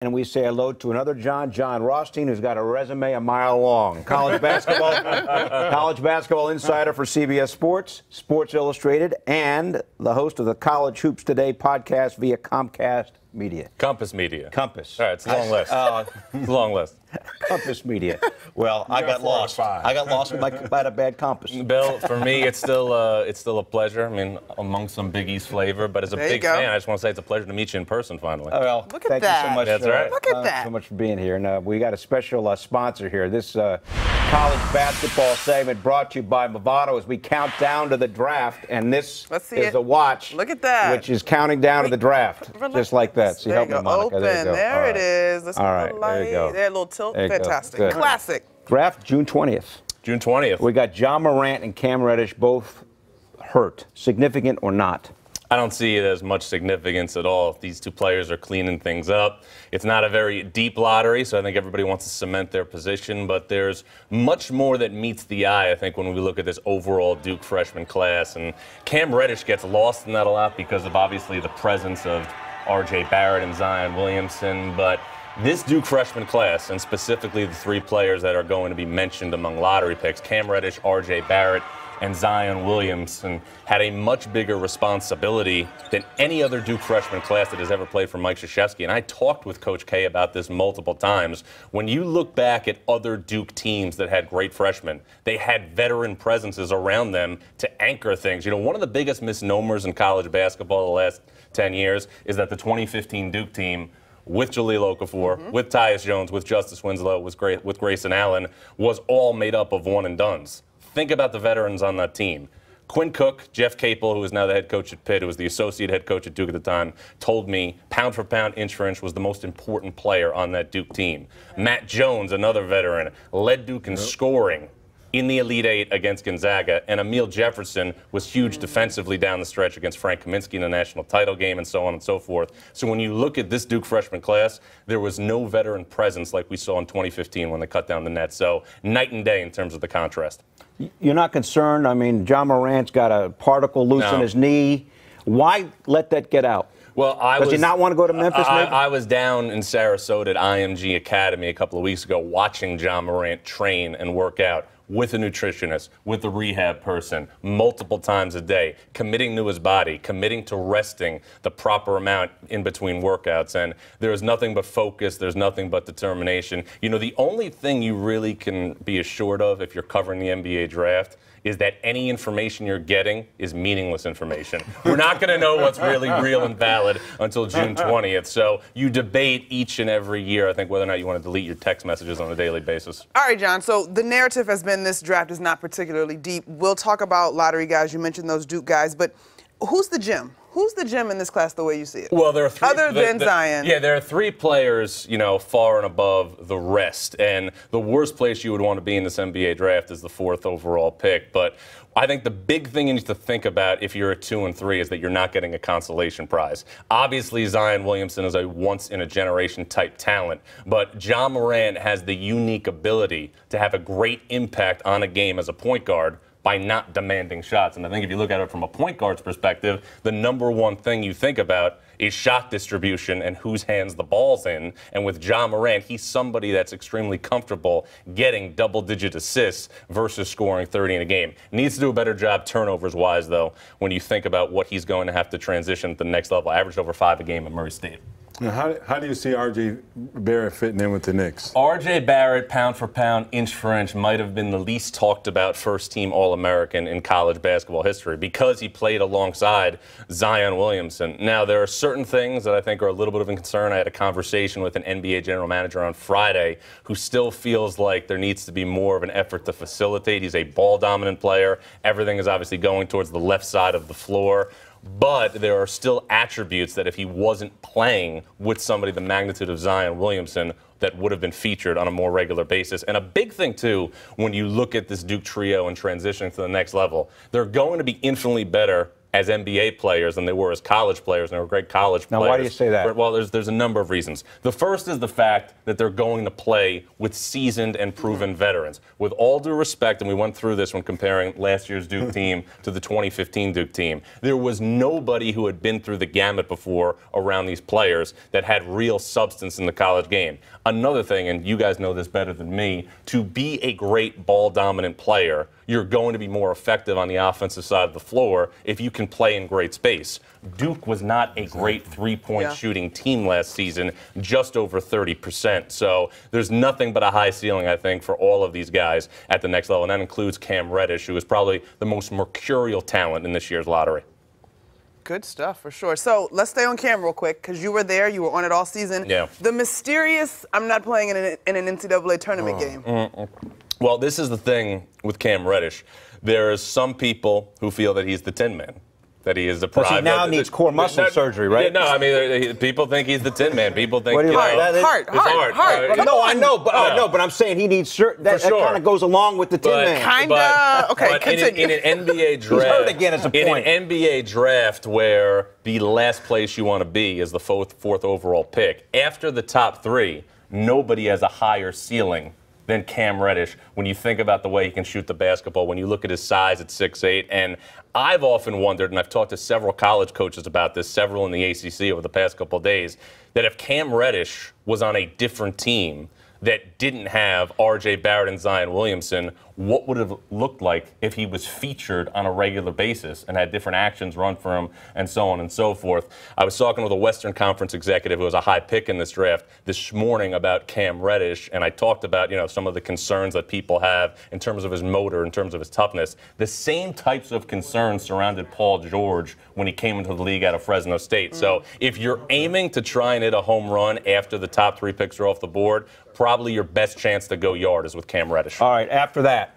And we say hello to another Jon Rothstein, who's got a resume a mile long. College basketball insider for CBS Sports, Sports Illustrated, and the host of the College Hoops Today podcast via Comcast Media. Compass Media. Compass. All right, it's a long list. It's a long list. Compass Media. Well, I got lost. I got lost by a bad compass. Bill, for me, it's still a pleasure. I mean, among some Big East flavor, but as a big fan, I just want to say it's a pleasure to meet you in person finally. Oh, well, look at that. Thank you so much. That's right. Look at that. So much for being here. And we got a special sponsor here. This college basketball segment brought to you by Movado as we count down to the draft. And this is a watch. Look at that. Which is counting down to the draft, just like that. See, there help you go. me, Monica. Open. There you go. There it is. Let's all right. there you go. There, a little tilt. There you Fantastic. Good. Classic. Draft June 20th. June 20th. We got John Morant and Cam Reddish both hurt. Significant or not? I don't see it as much significance at all. These two players are cleaning things up. It's not a very deep lottery, so I think everybody wants to cement their position, but there's much more that meets the eye, I think, when we look at this overall Duke freshman class. And Cam Reddish gets lost in that a lot because of, obviously, the presence of Barrett and Zion Williamson, but this Duke freshman class, and specifically the three players that are going to be mentioned among lottery picks, Cam Reddish, Barrett, and Zion Williamson, had a much bigger responsibility than any other Duke freshman class that has ever played for Mike Krzyzewski. And I talked with Coach K about this multiple times. When you look back at other Duke teams that had great freshmen, they had veteran presences around them to anchor things. You know, one of the biggest misnomers in college basketball the last 10 years is that the 2015 Duke team, with Jahlil Okafor, with Tyus Jones, with Justice Winslow, with Grayson Allen, was all made up of one-and-dones. Think about the veterans on that team. Quinn Cook, Jeff Capel, who is now the head coach at Pitt, who was the associate head coach at Duke at the time, told me pound for pound, inch for inch, was the most important player on that Duke team. Matt Jones, another veteran, led Duke in scoring in the Elite Eight against Gonzaga, and Emil Jefferson was huge defensively down the stretch against Frank Kaminsky in the national title game and so on and so forth. So when you look at this Duke freshman class, there was no veteran presence like we saw in 2015 when they cut down the net. So night and day in terms of the contrast. You're not concerned? I mean, John Morant's got a particle loose in his knee. Why let that get out? Well, Does he not want to go to Memphis, maybe? I was down in Sarasota at IMG Academy a couple of weeks ago watching John Morant train and work out with a nutritionist, with a rehab person, multiple times a day, committing to his body, committing to resting the proper amount in between workouts. And there's nothing but focus. There's nothing but determination. You know, the only thing you really can be assured of if you're covering the NBA draft is that any information you're getting is meaningless information. We're not going to know what's really real and valid until June 20th. So you debate each and every year, I think, whether or not you want to delete your text messages on a daily basis. All right, John. So the narrative has been this draft is not particularly deep. We'll talk about lottery guys. You mentioned those Duke guys. But who's the gem? Who's the gem in this class the way you see it? Well, there are three. Other than Zion. Yeah, there are three players, you know, far and above the rest. And the worst place you would want to be in this NBA draft is the 4th overall pick. But I think the big thing you need to think about if you're at 2 and 3 is that you're not getting a consolation prize. Obviously, Zion Williamson is a once-in-a-generation type talent, but John Morant has the unique ability to have a great impact on a game as a point guard by not demanding shots. And I think if you look at it from a point guard's perspective, the number one thing you think about is shot distribution and whose hands the ball's in. And with John Morant, he's somebody that's extremely comfortable getting double-digit assists versus scoring 30 in a game. Needs to do a better job turnovers-wise, though, when you think about what he's going to have to transition to the next level. Averaged over 5 a game at Murray State. Now, how do you see R.J. Barrett fitting in with the Knicks? R.J. Barrett, pound for pound, inch for inch, might have been the least talked about first-team All-American in college basketball history because he played alongside Zion Williamson. Now, there are certain things that I think are a little bit of a concern. I had a conversation with an NBA general manager on Friday who still feels like there needs to be more of an effort to facilitate. He's a ball-dominant player. Everything is obviously going towards the left side of the floor. But there are still attributes that if he wasn't playing with somebody the magnitude of Zion Williamson, that would have been featured on a more regular basis. And a big thing, too, when you look at this Duke trio and transitioning to the next level, they're going to be infinitely better as NBA players than they were as college players, and they were great college players. Now, why do you say that? Well, there's a number of reasons. The first is the fact that they're going to play with seasoned and proven veterans. With all due respect, and we went through this when comparing last year's Duke team to the 2015 Duke team, there was nobody who had been through the gamut before around these players that had real substance in the college game. Another thing, and you guys know this better than me, to be a great ball-dominant player, you're going to be more effective on the offensive side of the floor if you can play in great space. Duke was not a great three-point shooting team last season, just over 30%. So there's nothing but a high ceiling, I think, for all of these guys at the next level, and that includes Cam Reddish, who is probably the most mercurial talent in this year's lottery. Good stuff, for sure. So let's stay on Cam real quick, because you were there. You were on it all season. Yeah. The mysterious, I'm not playing in an NCAA tournament game. Well, this is the thing with Cam Reddish. There's some people who feel that he's the Tin Man, that he is the private. He now needs core muscle surgery, right? Yeah, no, I mean, people think he's the Tin Man. People think, What do you like? Heart. No, I know, but I'm saying he needs certain. That kind of goes along with the Tin Man. Kinda. Okay, continue. In an NBA draft, He's hurt again as a point. In an NBA draft where the last place you want to be is the fourth overall pick, after the top three, nobody has a higher ceiling than Cam Reddish when you think about the way he can shoot the basketball, when you look at his size at 6'8". And I've often wondered, and I've talked to several college coaches about this, several in the ACC over the past couple of days, that if Cam Reddish was on a different team that didn't have R.J. Barrett and Zion Williamson, what would it have looked like if he was featured on a regular basis and had different actions run for him and so on and so forth. I was talking with a Western Conference executive who was a high pick in this draft this morning about Cam Reddish, and I talked about, some of the concerns that people have in terms of his motor, in terms of his toughness. The same types of concerns surrounded Paul George when he came into the league out of Fresno State. So if you're aiming to try and hit a home run after the top three picks are off the board, probably your best chance to go yard is with Cam Reddish. All right, after that,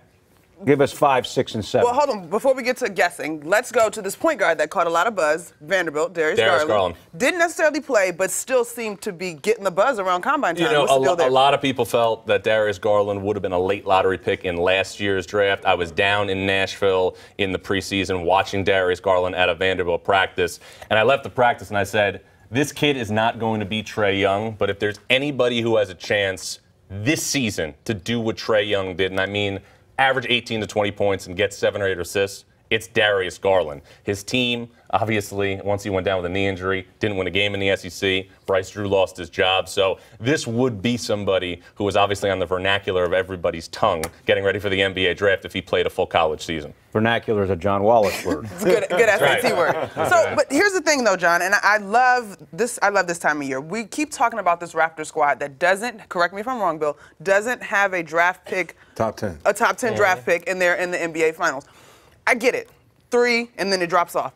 give us 5, 6, and 7. Well, hold on. Before we get to guessing, let's go to this point guard that caught a lot of buzz, Vanderbilt, Darius Garland. Didn't necessarily play, but still seemed to be getting the buzz around combine time. A lot of people felt that Darius Garland would have been a late lottery pick in last year's draft. I was down in Nashville in the preseason watching Darius Garland at a Vanderbilt practice, and I left the practice and I said, this kid is not going to be Trae Young, but if there's anybody who has a chance this season to do what Trae Young did, and I mean average 18 to 20 points and get 7 or 8 assists, it's Darius Garland. His team, obviously, once he went down with a knee injury, didn't win a game in the SEC. Bryce Drew lost his job. So this would be somebody who was obviously on the vernacular of everybody's tongue getting ready for the NBA draft if he played a full college season. Vernacular is a John Wallace word. It's good SAT word. So, but here's the thing, though, John, and I love this time of year. We keep talking about this Raptor squad that doesn't, correct me if I'm wrong, Bill, doesn't have a draft pick. Top 10. A top 10 draft pick, and they're in the NBA Finals. I get it. 3, and then it drops off.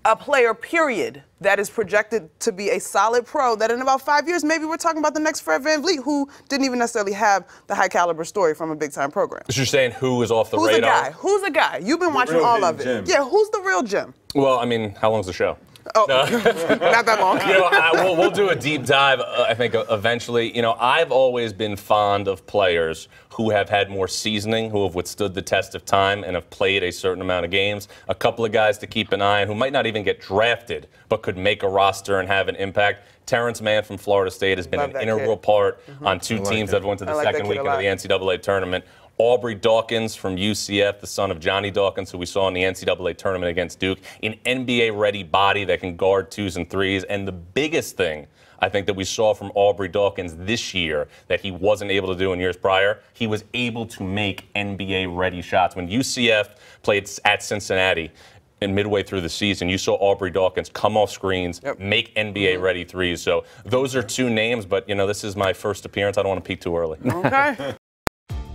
A player, period, that is projected to be a solid pro, that in about 5 years, maybe we're talking about the next Fred VanVleet, who didn't even necessarily have the high-caliber story from a big-time program. So you're saying who is off the radar? Who's a guy? You've been watching all of it. Gem. Yeah, who's the real gem? Well, I mean, how long's the show? Oh, not that long. We'll do a deep dive, I think, eventually. I've always been fond of players who have had more seasoning, who have withstood the test of time and have played a certain amount of games. A couple of guys to keep an eye on who might not even get drafted, but could make a roster and have an impact. Terrence Mann from Florida State has been an integral part on 2 teams that went to the second weekend of the NCAA tournament. Aubrey Dawkins from UCF, the son of Johnny Dawkins, who we saw in the NCAA tournament against Duke, an NBA-ready body that can guard 2s and 3s. And the biggest thing I think that we saw from Aubrey Dawkins this year that he wasn't able to do in years prior, he was able to make NBA-ready shots. When UCF played at Cincinnati, and midway through the season, you saw Aubrey Dawkins come off screens, make NBA-ready threes. So those are 2 names, but, this is my first appearance. I don't want to peek too early. Okay.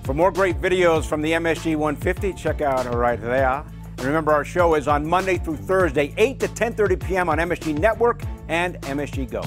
For more great videos from the MSG 150, check out right there. And remember, our show is on Monday through Thursday, 8 to 10:30 p.m. on MSG Network and MSG Go.